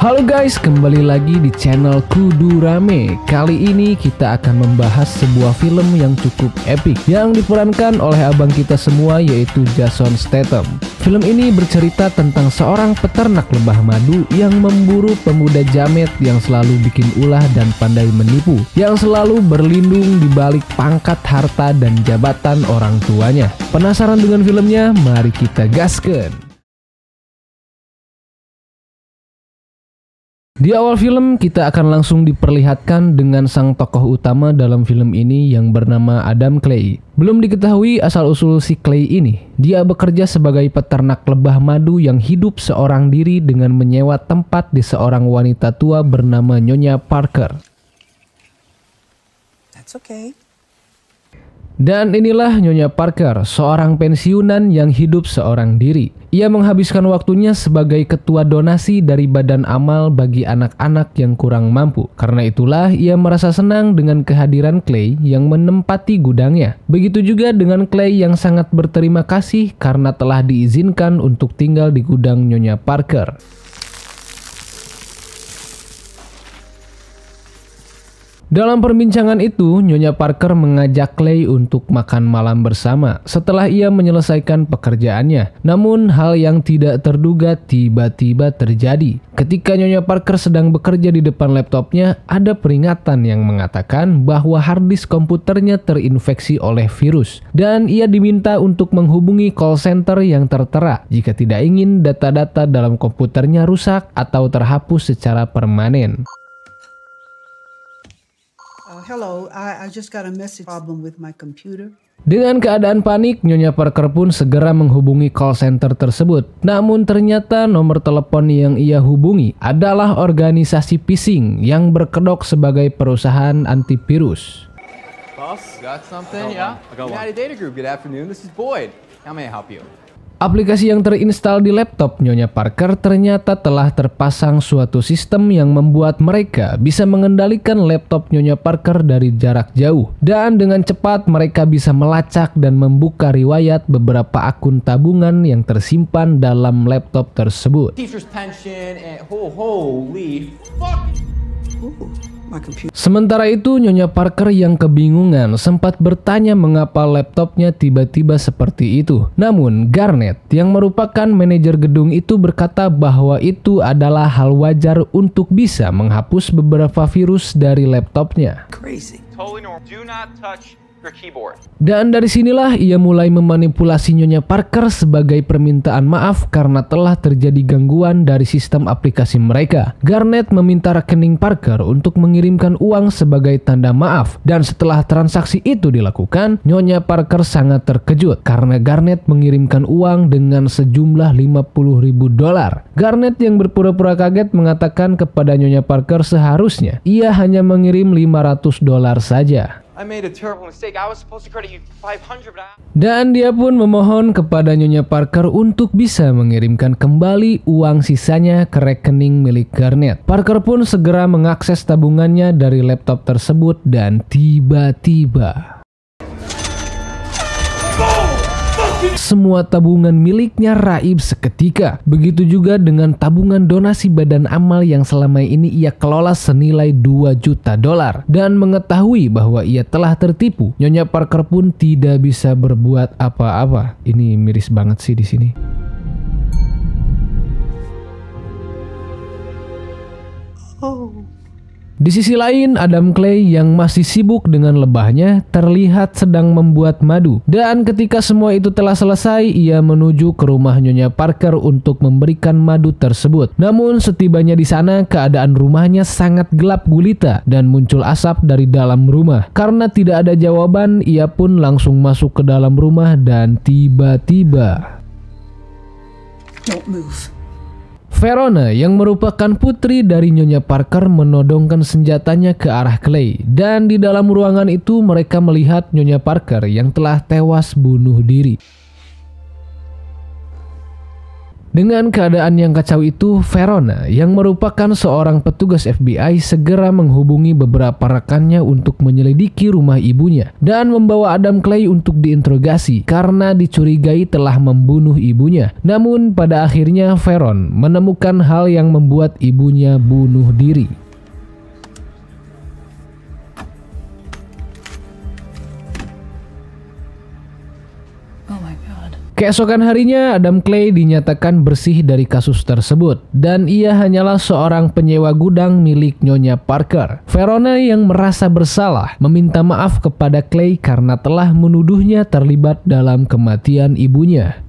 Halo guys, kembali lagi di channel Kudu Rame. Kali ini kita akan membahas sebuah film yang cukup epic yang diperankan oleh abang kita semua, yaitu Jason Statham. Film ini bercerita tentang seorang peternak lebah madu yang memburu pemuda jamet yang selalu bikin ulah dan pandai menipu, yang selalu berlindung di balik pangkat, harta, dan jabatan orang tuanya. Penasaran dengan filmnya? Mari kita gaskan. Di awal film, kita akan langsung diperlihatkan dengan sang tokoh utama dalam film ini yang bernama Adam Clay. Belum diketahui asal-usul si Clay ini. Dia bekerja sebagai peternak lebah madu yang hidup seorang diri dengan menyewa tempat di seorang wanita tua bernama Nyonya Parker. That's okay. Dan inilah Nyonya Parker, seorang pensiunan yang hidup seorang diri. Ia menghabiskan waktunya sebagai ketua donasi dari badan amal bagi anak-anak yang kurang mampu. Karena itulah ia merasa senang dengan kehadiran Clay yang menempati gudangnya. Begitu juga dengan Clay yang sangat berterima kasih karena telah diizinkan untuk tinggal di gudang Nyonya Parker. Dalam perbincangan itu, Nyonya Parker mengajak Clay untuk makan malam bersama setelah ia menyelesaikan pekerjaannya. Namun, hal yang tidak terduga tiba-tiba terjadi. Ketika Nyonya Parker sedang bekerja di depan laptopnya, ada peringatan yang mengatakan bahwa harddisk komputernya terinfeksi oleh virus. Dan ia diminta untuk menghubungi call center yang tertera jika tidak ingin data-data dalam komputernya rusak atau terhapus secara permanen. Hello, I just got a message problem with my computer. Dengan keadaan panik, Nyonya Parker pun segera menghubungi call center tersebut. Namun ternyata nomor telepon yang ia hubungi adalah organisasi phishing yang berkedok sebagai perusahaan antivirus. Boss, got something? Yeah? United Data Group, good afternoon. This is Boyd. How may I help you? Aplikasi yang terinstal di laptop Nyonya Parker ternyata telah terpasang suatu sistem yang membuat mereka bisa mengendalikan laptop Nyonya Parker dari jarak jauh. Dan dengan cepat mereka bisa melacak dan membuka riwayat beberapa akun tabungan yang tersimpan dalam laptop tersebut. Teacher's pension and holy fuck! Sementara itu, Nyonya Parker yang kebingungan sempat bertanya mengapa laptopnya tiba-tiba seperti itu. Namun, Garnet yang merupakan manajer gedung itu berkata bahwa itu adalah hal wajar untuk bisa menghapus beberapa virus dari laptopnya. Crazy. Totally normal. Do not touch your keyboard. Dan dari sinilah ia mulai memanipulasi Nyonya Parker sebagai permintaan maaf karena telah terjadi gangguan dari sistem aplikasi mereka. Garnet meminta rekening Parker untuk mengirimkan uang sebagai tanda maaf. Dan setelah transaksi itu dilakukan, Nyonya Parker sangat terkejut karena Garnet mengirimkan uang dengan sejumlah $50.000. Garnet yang berpura-pura kaget mengatakan kepada Nyonya Parker seharusnya ia hanya mengirim $500 saja. I made a terrible mistake. I was supposed to credit you $500. Dan dia pun memohon kepada Nyonya Parker untuk bisa mengirimkan kembali uang sisanya ke rekening milik Garnet. Parker pun segera mengakses tabungannya dari laptop tersebut dan tiba-tiba semua tabungan miliknya raib seketika. Begitu juga dengan tabungan donasi badan amal yang selama ini ia kelola senilai $2 juta. Dan mengetahui bahwa ia telah tertipu, Nyonya Parker pun tidak bisa berbuat apa-apa. Ini miris banget sih di sini. Oh. Di sisi lain, Adam Clay yang masih sibuk dengan lebahnya terlihat sedang membuat madu. Dan ketika semua itu telah selesai, ia menuju ke rumah Nyonya Parker untuk memberikan madu tersebut. Namun setibanya di sana, keadaan rumahnya sangat gelap gulita dan muncul asap dari dalam rumah. Karena tidak ada jawaban, ia pun langsung masuk ke dalam rumah dan tiba-tiba Don't move. Verona yang merupakan putri dari Nyonya Parker menodongkan senjatanya ke arah Clay. Dan di dalam ruangan itu mereka melihat Nyonya Parker yang telah tewas bunuh diri. Dengan keadaan yang kacau itu, Verona yang merupakan seorang petugas FBI segera menghubungi beberapa rekannya untuk menyelidiki rumah ibunya dan membawa Adam Clay untuk diinterogasi karena dicurigai telah membunuh ibunya. Namun pada akhirnya Veron menemukan hal yang membuat ibunya bunuh diri. Keesokan harinya, Adam Clay dinyatakan bersih dari kasus tersebut dan ia hanyalah seorang penyewa gudang milik Nyonya Parker. Verona yang merasa bersalah meminta maaf kepada Clay karena telah menuduhnya terlibat dalam kematian ibunya.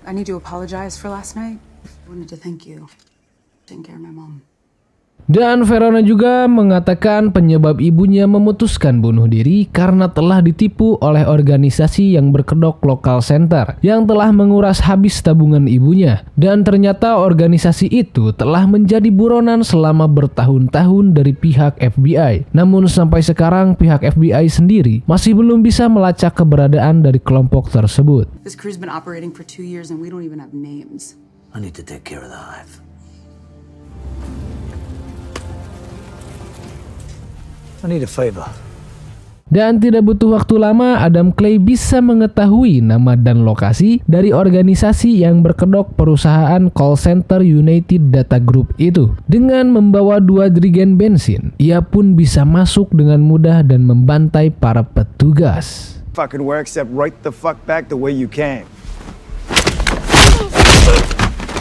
I need to apologize for last night. I wanted to thank you. Taking care of my mom. Dan Verona juga mengatakan penyebab ibunya memutuskan bunuh diri karena telah ditipu oleh organisasi yang berkedok Local Center yang telah menguras habis tabungan ibunya. Dan ternyata organisasi itu telah menjadi buronan selama bertahun-tahun dari pihak FBI. Namun sampai sekarang pihak FBI sendiri masih belum bisa melacak keberadaan dari kelompok tersebut. This crew's been operating for 2 years and we don't even have names. I need to take care of the hive. I need a favor. Dan tidak butuh waktu lama, Adam Clay bisa mengetahui nama dan lokasi dari organisasi yang berkedok perusahaan call center United Data Group itu. Dengan membawa 2 jerigen bensin, ia pun bisa masuk dengan mudah dan membantai para petugas. Fucking work, except right the fuck back the way you came.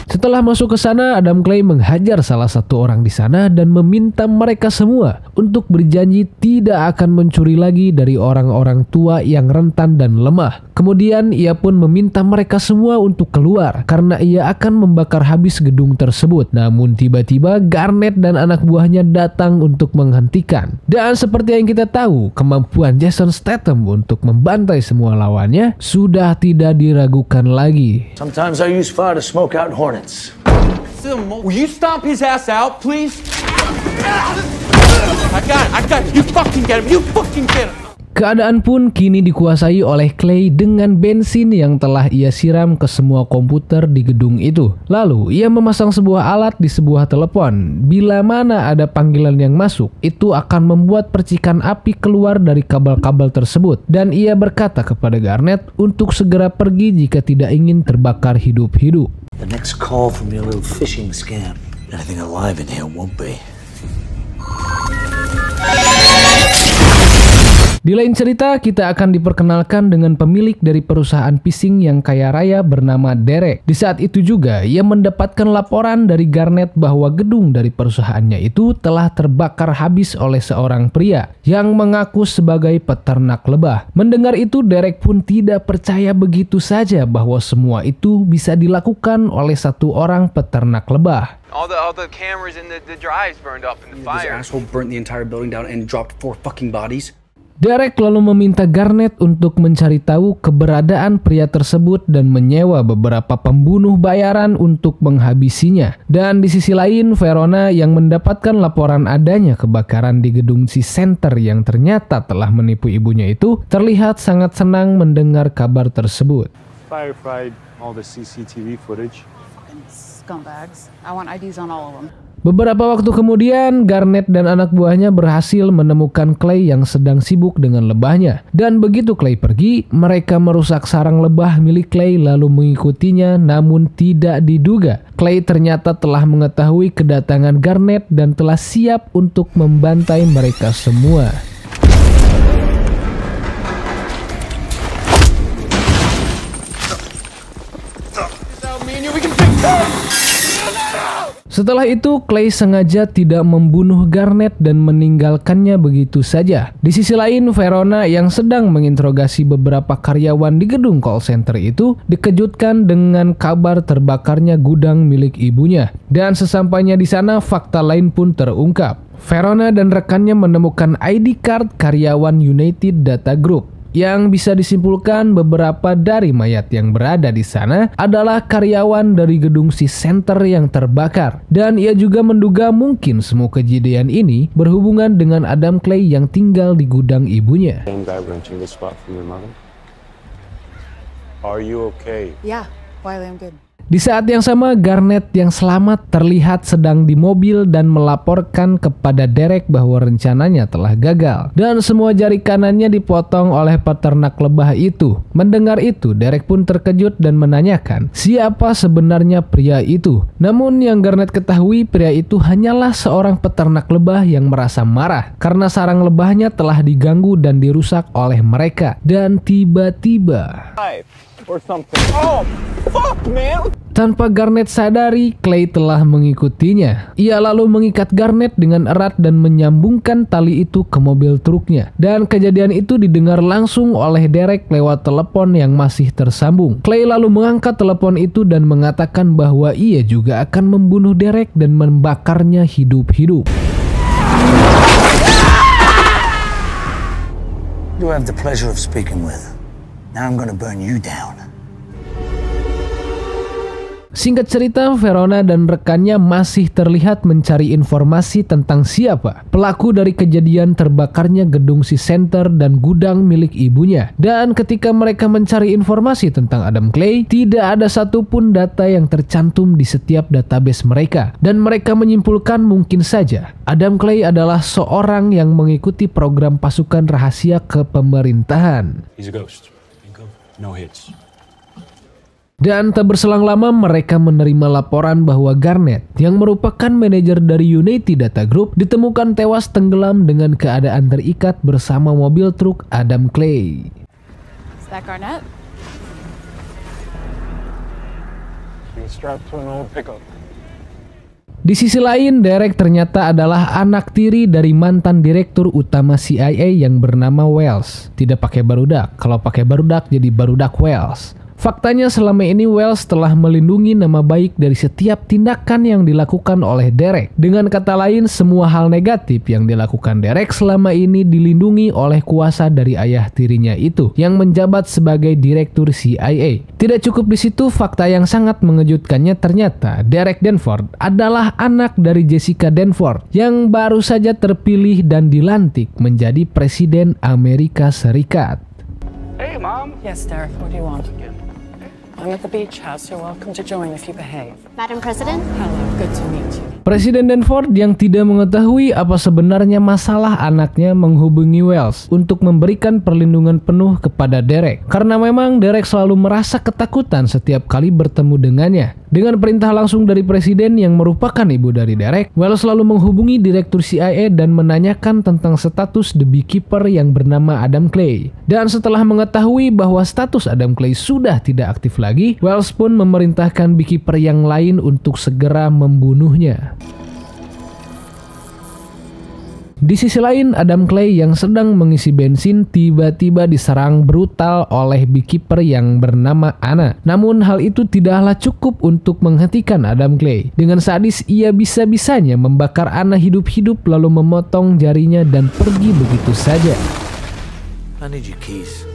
Setelah masuk ke sana, Adam Clay menghajar salah satu orang di sana dan meminta mereka semua untuk berjanji tidak akan mencuri lagi dari orang-orang tua yang rentan dan lemah. Kemudian ia pun meminta mereka semua untuk keluar karena ia akan membakar habis gedung tersebut. Namun tiba-tiba Garnett dan anak buahnya datang untuk menghentikan. Dan seperti yang kita tahu, kemampuan Jason Statham untuk membantai semua lawannya sudah tidak diragukan lagi. Sometimes I use fire to smoke out hornets. Will you stomp his ass out, please? I got it. You fucking get him. You fucking get him. Keadaan pun kini dikuasai oleh Clay dengan bensin yang telah ia siram ke semua komputer di gedung itu. Lalu ia memasang sebuah alat di sebuah telepon. Bila mana ada panggilan yang masuk, itu akan membuat percikan api keluar dari kabel-kabel tersebut. Dan ia berkata kepada Garnett untuk segera pergi jika tidak ingin terbakar hidup-hidup. The next call from your little phishing scam. Anything alive in here won't be. Di lain cerita, kita akan diperkenalkan dengan pemilik dari perusahaan phishing yang kaya raya bernama Derek. Di saat itu juga, ia mendapatkan laporan dari Garnett bahwa gedung dari perusahaannya itu telah terbakar habis oleh seorang pria yang mengaku sebagai peternak lebah. Mendengar itu, Derek pun tidak percaya begitu saja bahwa semua itu bisa dilakukan oleh satu orang peternak lebah. All the cameras and the drives burned up in the fire. This asshole burnt the entire building down and dropped 4 fucking bodies. Derek lalu meminta Garnett untuk mencari tahu keberadaan pria tersebut dan menyewa beberapa pembunuh bayaran untuk menghabisinya. Dan di sisi lain, Verona yang mendapatkan laporan adanya kebakaran di gedung si Center yang ternyata telah menipu ibunya itu, terlihat sangat senang mendengar kabar tersebut. Firefight all the CCTV footage. Fucking scumbags. I want IDs on all of them. Beberapa waktu kemudian, Garnett dan anak buahnya berhasil menemukan Clay yang sedang sibuk dengan lebahnya. Dan begitu Clay pergi, mereka merusak sarang lebah milik Clay lalu mengikutinya, namun tidak diduga Clay ternyata telah mengetahui kedatangan Garnett dan telah siap untuk membantai mereka semua. Setelah itu, Clay sengaja tidak membunuh Garnett dan meninggalkannya begitu saja. Di sisi lain, Verona yang sedang menginterogasi beberapa karyawan di gedung call center itu dikejutkan dengan kabar terbakarnya gudang milik ibunya. Dan sesampainya di sana, fakta lain pun terungkap. Verona dan rekannya menemukan ID card karyawan United Data Group. Yang bisa disimpulkan beberapa dari mayat yang berada di sana adalah karyawan dari gedung si Center yang terbakar. Dan ia juga menduga mungkin semua kejadian ini berhubungan dengan Adam Clay yang tinggal di gudang ibunya. Are you okay? Yeah, Wiley, I'm good. Di saat yang sama, Garnett yang selamat terlihat sedang di mobil dan melaporkan kepada Derek bahwa rencananya telah gagal dan semua jari kanannya dipotong oleh peternak lebah itu. Mendengar itu, Derek pun terkejut dan menanyakan siapa sebenarnya pria itu. Namun yang Garnett ketahui, pria itu hanyalah seorang peternak lebah yang merasa marah karena sarang lebahnya telah diganggu dan dirusak oleh mereka. Dan tiba-tiba tanpa Garnett sadari, Clay telah mengikutinya. Ia lalu mengikat Garnett dengan erat dan menyambungkan tali itu ke mobil truknya. Dan kejadian itu didengar langsung oleh Derek lewat telepon yang masih tersambung. Clay lalu mengangkat telepon itu dan mengatakan bahwa ia juga akan membunuh Derek dan membakarnya hidup-hidup. You have the pleasure of speaking with. Now I'm gonna burn you down. Singkat cerita, Verona dan rekannya masih terlihat mencari informasi tentang siapa pelaku dari kejadian terbakarnya gedung Si Center dan gudang milik ibunya. Dan ketika mereka mencari informasi tentang Adam Clay, tidak ada satupun data yang tercantum di setiap database mereka. Dan mereka menyimpulkan mungkin saja Adam Clay adalah seorang yang mengikuti program pasukan rahasia kepemerintahan. He's a ghost. No hits. Dan tak berselang lama mereka menerima laporan bahwa Garnett yang merupakan manajer dari Unity Data Group ditemukan tewas tenggelam dengan keadaan terikat bersama mobil truk Adam Clay. Is that Garnett? He's strapped to an old pickup. Di sisi lain, Derek ternyata adalah anak tiri dari mantan direktur utama CIA yang bernama Wells. Tidak pakai barudak, kalau pakai barudak jadi barudak Wells. Faktanya selama ini Wells telah melindungi nama baik dari setiap tindakan yang dilakukan oleh Derek. Dengan kata lain, semua hal negatif yang dilakukan Derek selama ini dilindungi oleh kuasa dari ayah tirinya itu, yang menjabat sebagai direktur CIA. Tidak cukup di situ, fakta yang sangat mengejutkannya ternyata Derek Danford adalah anak dari Jessica Danford yang baru saja terpilih dan dilantik menjadi Presiden Amerika Serikat. Hey, Mom. Yes, Derek, what do you want? I'm at the beach house. You're welcome to join if you behave. Madam President? Hello, good to meet you. Presiden Danford yang tidak mengetahui apa sebenarnya masalah anaknya menghubungi Wells untuk memberikan perlindungan penuh kepada Derek. Karena memang Derek selalu merasa ketakutan setiap kali bertemu dengannya. Dengan perintah langsung dari presiden yang merupakan ibu dari Derek, Wells selalu menghubungi direktur CIA dan menanyakan tentang status The Beekeeper yang bernama Adam Clay. Dan setelah mengetahui bahwa status Adam Clay sudah tidak aktif lagi, Wells pun memerintahkan Beekeeper yang lain untuk segera membunuhnya. Di sisi lain, Adam Clay yang sedang mengisi bensin tiba-tiba diserang brutal oleh Beekeeper yang bernama Anna. Namun hal itu tidaklah cukup untuk menghentikan Adam Clay. Dengan sadis, ia bisa-bisanya membakar Anna hidup-hidup lalu memotong jarinya dan pergi begitu saja. I need your keys.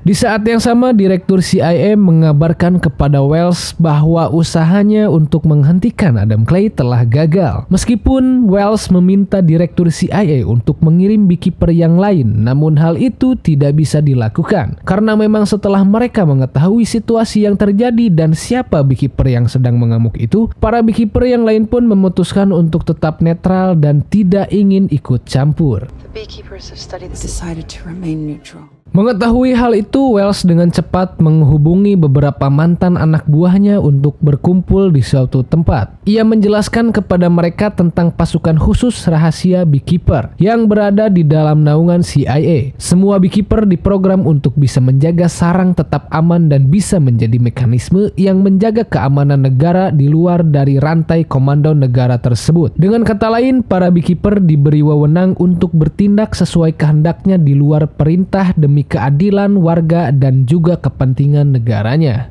Di saat yang sama, Direktur CIA mengabarkan kepada Wells bahwa usahanya untuk menghentikan Adam Clay telah gagal. Meskipun Wells meminta Direktur CIA untuk mengirim Beekeeper yang lain, namun hal itu tidak bisa dilakukan. Karena memang setelah mereka mengetahui situasi yang terjadi dan siapa Beekeeper yang sedang mengamuk itu, para Beekeeper yang lain pun memutuskan untuk tetap netral dan tidak ingin ikut campur. The beekeepers have studied this, decided to remain neutral. Mengetahui hal itu, Wells dengan cepat menghubungi beberapa mantan anak buahnya untuk berkumpul di suatu tempat. Ia menjelaskan kepada mereka tentang pasukan khusus rahasia Beekeeper yang berada di dalam naungan CIA. Semua Beekeeper diprogram untuk bisa menjaga sarang tetap aman dan bisa menjadi mekanisme yang menjaga keamanan negara di luar dari rantai komando negara tersebut. Dengan kata lain, para Beekeeper diberi wewenang untuk bertindak sesuai kehendaknya di luar perintah demi keadilan warga dan juga kepentingan negaranya.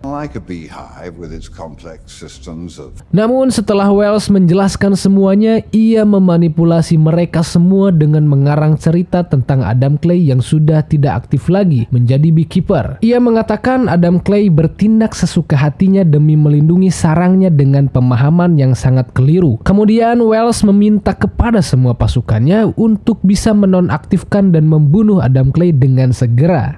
Namun setelah Wells menjelaskan semuanya, ia memanipulasi mereka semua dengan mengarang cerita tentang Adam Clay yang sudah tidak aktif lagi menjadi Beekeeper. Ia mengatakan Adam Clay bertindak sesuka hatinya demi melindungi sarangnya dengan pemahaman yang sangat keliru. Kemudian Wells meminta kepada semua pasukannya untuk bisa menonaktifkan dan membunuh Adam Clay dengan segera.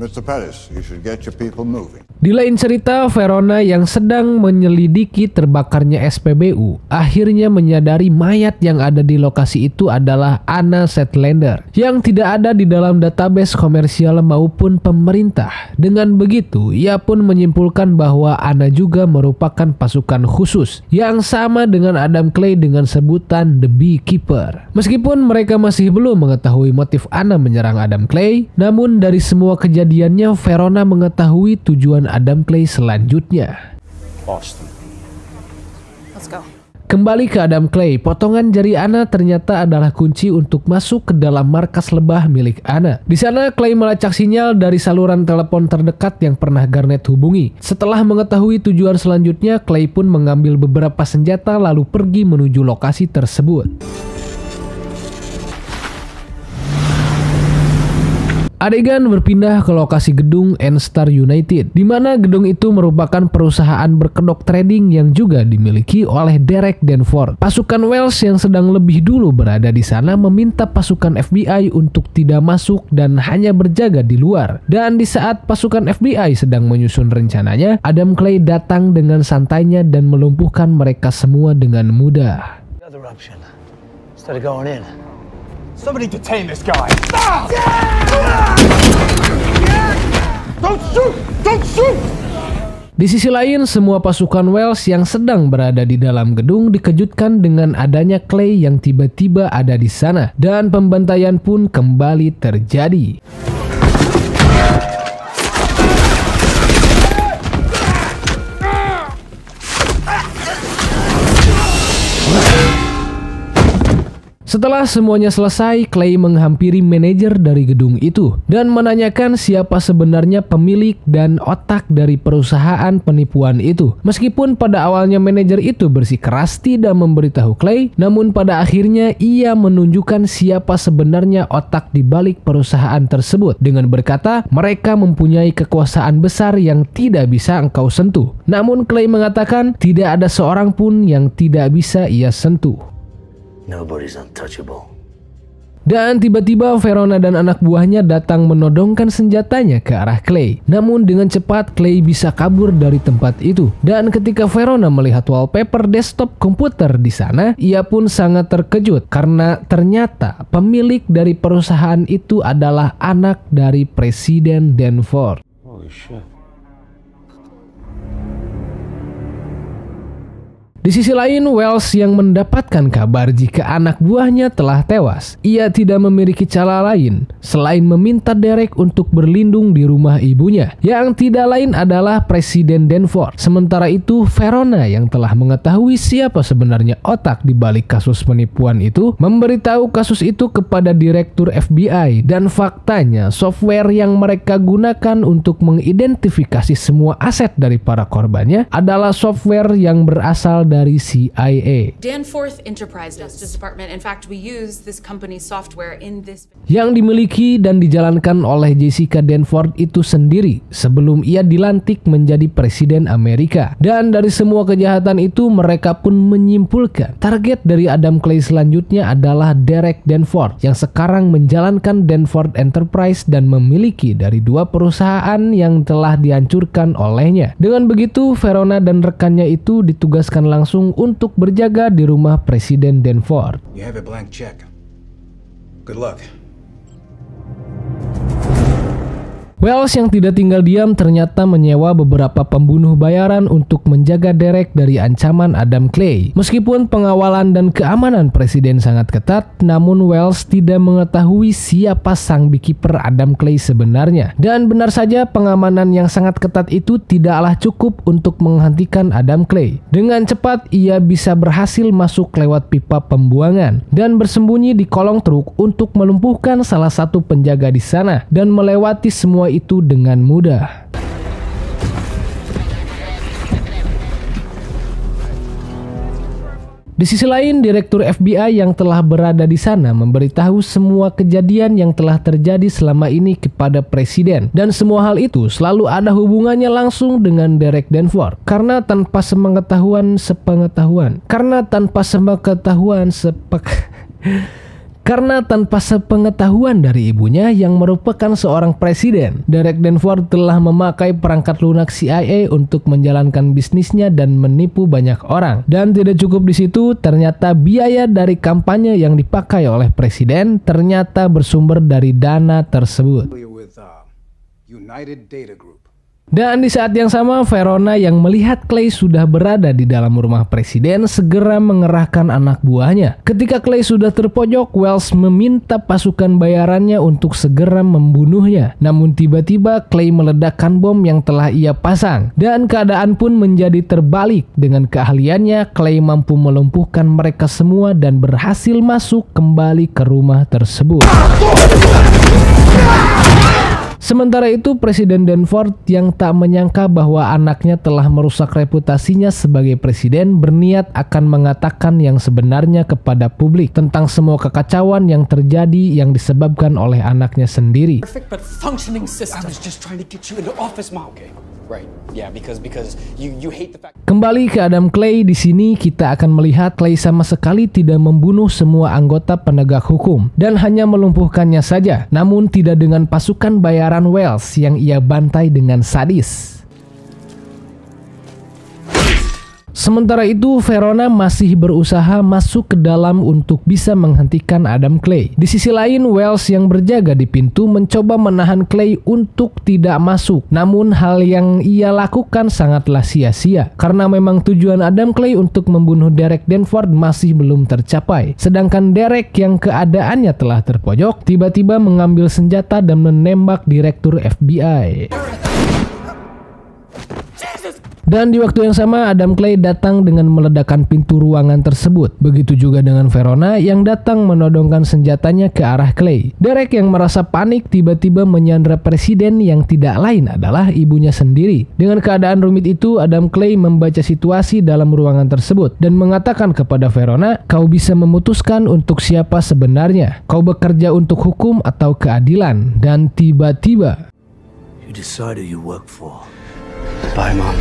Mr. Pettis, you should get your people moving. Di lain cerita, Verona yang sedang menyelidiki terbakarnya SPBU akhirnya menyadari mayat yang ada di lokasi itu adalah Anna Zetlander yang tidak ada di dalam database komersial maupun pemerintah. Dengan begitu, ia pun menyimpulkan bahwa Anna juga merupakan pasukan khusus yang sama dengan Adam Clay dengan sebutan The Beekeeper. Meskipun mereka masih belum mengetahui motif Anna menyerang Adam Clay, namun dari semua kejadiannya Verona mengetahui tujuan Adam Clay selanjutnya. Boston. Let's go. Kembali ke Adam Clay, potongan jari Anna ternyata adalah kunci untuk masuk ke dalam markas lebah milik Anna. Di sana Clay melacak sinyal dari saluran telepon terdekat yang pernah Garnet hubungi. Setelah mengetahui tujuan selanjutnya, Clay pun mengambil beberapa senjata lalu pergi menuju lokasi tersebut. Adegan berpindah ke lokasi gedung Enstar United, di mana gedung itu merupakan perusahaan berkedok trading yang juga dimiliki oleh Derek Danford. Pasukan Wells yang sedang lebih dulu berada di sana meminta pasukan FBI untuk tidak masuk dan hanya berjaga di luar. Dan di saat pasukan FBI sedang menyusun rencananya, Adam Clay datang dengan santainya dan melumpuhkan mereka semua dengan mudah. Other option. Instead of going in. Somebody detain this guy. Don't shoot! Don't shoot! Di sisi lain, semua pasukan Wells yang sedang berada di dalam gedung dikejutkan dengan adanya Clay yang tiba-tiba ada di sana, dan pembantaian pun kembali terjadi. Setelah semuanya selesai, Clay menghampiri manajer dari gedung itu dan menanyakan siapa sebenarnya pemilik dan otak dari perusahaan penipuan itu. Meskipun pada awalnya manajer itu bersikeras tidak memberitahu Clay, namun pada akhirnya ia menunjukkan siapa sebenarnya otak di balik perusahaan tersebut dengan berkata mereka mempunyai kekuasaan besar yang tidak bisa engkau sentuh. Namun Clay mengatakan tidak ada seorang pun yang tidak bisa ia sentuh. Nobody's untouchable. Dan tiba-tiba Verona dan anak buahnya datang menodongkan senjatanya ke arah Clay. Namun dengan cepat Clay bisa kabur dari tempat itu. Dan ketika Verona melihat wallpaper desktop komputer di sana, ia pun sangat terkejut karena ternyata pemilik dari perusahaan itu adalah anak dari Presiden Danford. Holy shit. Di sisi lain, Wells yang mendapatkan kabar jika anak buahnya telah tewas, ia tidak memiliki cara lain selain meminta Derek untuk berlindung di rumah ibunya, yang tidak lain adalah Presiden Danford. Sementara itu, Verona yang telah mengetahui siapa sebenarnya otak di balik kasus penipuan itu, memberitahu kasus itu kepada Direktur FBI, dan faktanya software yang mereka gunakan untuk mengidentifikasi semua aset dari para korbannya adalah software yang berasal dari CIA. Danforth Enterprise Justice Department. In fact, we use this company's software in this. Yang dimiliki dan dijalankan oleh Jessica Danford itu sendiri sebelum ia dilantik menjadi Presiden Amerika. Dan dari semua kejahatan itu mereka pun menyimpulkan target dari Adam Clay selanjutnya adalah Derek Danford yang sekarang menjalankan Danford Enterprise dan memiliki dari 2 perusahaan yang telah dihancurkan olehnya. Dengan begitu, Verona dan rekannya itu ditugaskan langsung untuk berjaga di rumah Presiden Danford. You have a blank check. Good luck. Wells yang tidak tinggal diam ternyata menyewa beberapa pembunuh bayaran untuk menjaga Derek dari ancaman Adam Clay. Meskipun pengawalan dan keamanan Presiden sangat ketat, namun Wells tidak mengetahui siapa sang beekeeper Adam Clay sebenarnya. Dan benar saja pengamanan yang sangat ketat itu tidaklah cukup untuk menghentikan Adam Clay. Dengan cepat ia bisa berhasil masuk lewat pipa pembuangan dan bersembunyi di kolong truk untuk melumpuhkan salah satu penjaga di sana dan melewati semua itu dengan mudah. Di sisi lain, Direktur FBI yang telah berada di sana memberitahu semua kejadian yang telah terjadi selama ini kepada Presiden, dan semua hal itu selalu ada hubungannya langsung dengan Derek Danford. Karena tanpa Karena tanpa sepengetahuan dari ibunya yang merupakan seorang presiden, Derek Danforth telah memakai perangkat lunak CIA untuk menjalankan bisnisnya dan menipu banyak orang. Dan tidak cukup di situ, ternyata biaya dari kampanye yang dipakai oleh presiden ternyata bersumber dari dana tersebut. United Data Group. Dan di saat yang sama, Verona yang melihat Clay sudah berada di dalam rumah presiden segera mengerahkan anak buahnya. Ketika Clay sudah terpojok, Wells meminta pasukan bayarannya untuk segera membunuhnya. Namun tiba-tiba Clay meledakkan bom yang telah ia pasang. Dan keadaan pun menjadi terbalik. Dengan keahliannya, Clay mampu melumpuhkan mereka semua dan berhasil masuk kembali ke rumah tersebut. Sementara itu, Presiden Danforth yang tak menyangka bahwa anaknya telah merusak reputasinya sebagai presiden berniat akan mengatakan yang sebenarnya kepada publik tentang semua kekacauan yang terjadi yang disebabkan oleh anaknya sendiri. Perfect but functioning system. I was just trying to get you into office, Ma. Okay. Right. Yeah, because you hate the fact. Kembali ke Adam Clay, di sini kita akan melihat Clay sama sekali tidak membunuh semua anggota penegak hukum dan hanya melumpuhkannya saja, namun tidak dengan pasukan bayaran Wells yang ia bantai dengan sadis. Sementara itu, Verona masih berusaha masuk ke dalam untuk bisa menghentikan Adam Clay. Di sisi lain, Wells yang berjaga di pintu mencoba menahan Clay untuk tidak masuk. Namun hal yang ia lakukan sangatlah sia-sia, karena memang tujuan Adam Clay untuk membunuh Derek Danforth masih belum tercapai. Sedangkan Derek yang keadaannya telah terpojok, tiba-tiba mengambil senjata dan menembak direktur FBI. Dan di waktu yang sama, Adam Clay datang dengan meledakkan pintu ruangan tersebut. Begitu juga dengan Verona yang datang menodongkan senjatanya ke arah Clay. Derek yang merasa panik tiba-tiba menyandra presiden yang tidak lain adalah ibunya sendiri. Dengan keadaan rumit itu, Adam Clay membaca situasi dalam ruangan tersebut dan mengatakan kepada Verona, "Kau bisa memutuskan untuk siapa sebenarnya. Kau bekerja untuk hukum atau keadilan." Dan tiba-tiba, You decide who you work for. Bye, Mom.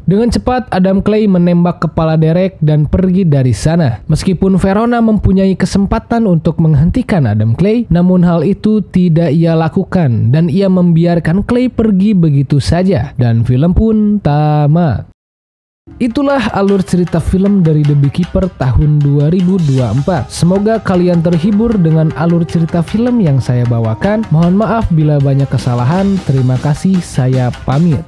dengan cepat Adam Clay menembak kepala Derek dan pergi dari sana. Meskipun Verona mempunyai kesempatan untuk menghentikan Adam Clay, namun hal itu tidak ia lakukan dan ia membiarkan Clay pergi begitu saja. Dan film pun tamat. Itulah alur cerita film dari The Beekeeper tahun 2024. Semoga kalian terhibur dengan alur cerita film yang saya bawakan. Mohon maaf bila banyak kesalahan. Terima kasih, saya pamit.